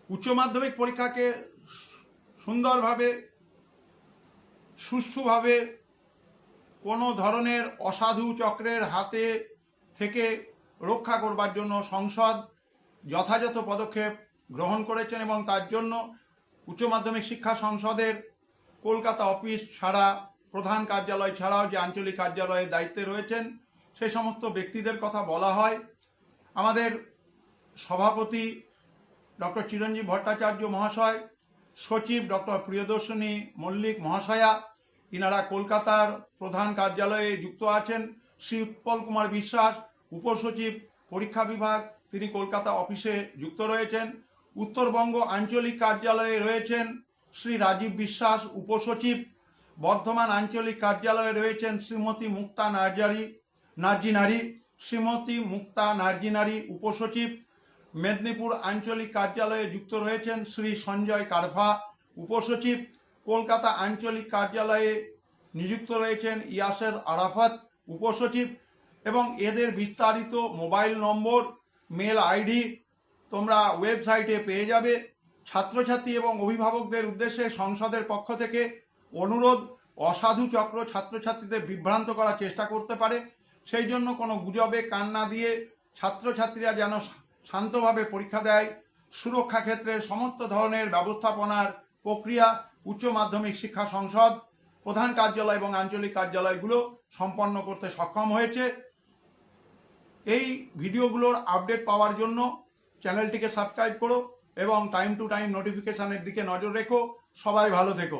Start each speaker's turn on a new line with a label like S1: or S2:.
S1: উচ্চ মাধ্যমিক পরীক্ষাকে সুন্দরভাবে সুষ্ঠুভাবে কোনো ধরনের অসাধু চক্রের হাতে থেকে রক্ষা করবার জন্য সংসদ যথাযথ পদক্ষেপ গ্রহণ করেছেন এবং তার জন্য উচ্চ মাধ্যমিক শিক্ষা সংসদের কলকাতা অফিস ছাড়া, প্রধান কার্যালয় ছাড়াও যে আঞ্চলিক কার্যালয়ের দায়িত্বে রয়েছেন সেই সমস্ত ব্যক্তিদের কথা বলা হয়। আমাদের সভাপতি ডক্টর চিরঞ্জীব ভট্টাচার্য মহাশয়, সচিব ডক্টর প্রিয়দর্শিনী মল্লিক মহাশয়া, ইনারা কলকাতার প্রধান কার্যালয়ে যুক্ত আছেন। শ্রী উৎপল কুমার বিশ্বাস, উপসচিব পরীক্ষা বিভাগ, তিনি কলকাতা অফিসে যুক্ত রয়েছেন। উত্তরবঙ্গ আঞ্চলিক কার্যালয়ে রয়েছেন শ্রী রাজীব বিশ্বাস, উপসচিব। বর্ধমান আঞ্চলিক কার্যালয়ে রয়েছেন শ্রীমতী মুক্তা নার্জিনারি, শ্রীমতী মুক্তা নার্জিনারি, উপসচিব। মেদিনীপুর আঞ্চলিক কার্যালয়ে যুক্ত রয়েছেন শ্রী সঞ্জয় কারফা, উপসচিব। কলকাতা আঞ্চলিক কার্যালয়ে নিযুক্ত রয়েছেন ইয়াসের আরাফাত, উপসচিব। এবং এদের বিস্তারিত মোবাইল নম্বর, মেল আইডি তোমরা ওয়েবসাইটে পেয়ে যাবে। ছাত্রছাত্রী এবং অভিভাবকদের উদ্দেশ্যে সংসদের পক্ষ থেকে অনুরোধ, অসাধু চক্র ছাত্রছাত্রীদের বিভ্রান্ত করার চেষ্টা করতে পারে, সেই জন্য কোনো গুজবে কান না দিয়ে ছাত্রছাত্রীরা যেন শান্তভাবে পরীক্ষা দেয়। সুরক্ষা ক্ষেত্রে সমস্ত ধরনের ব্যবস্থাপনার প্রক্রিয়া উচ্চ মাধ্যমিক শিক্ষা সংসদ, প্রধান কার্যালয় এবং আঞ্চলিক কার্যালয়গুলো সম্পন্ন করতে সক্ষম হয়েছে। এই ভিডিওগুলোর আপডেট পাওয়ার জন্য চ্যানেলটিকে সাবস্ক্রাইব করো এবং টাইম টু টাইম নোটিফিকেশনের দিকে নজর রেখো। সবাই ভালো থেকো।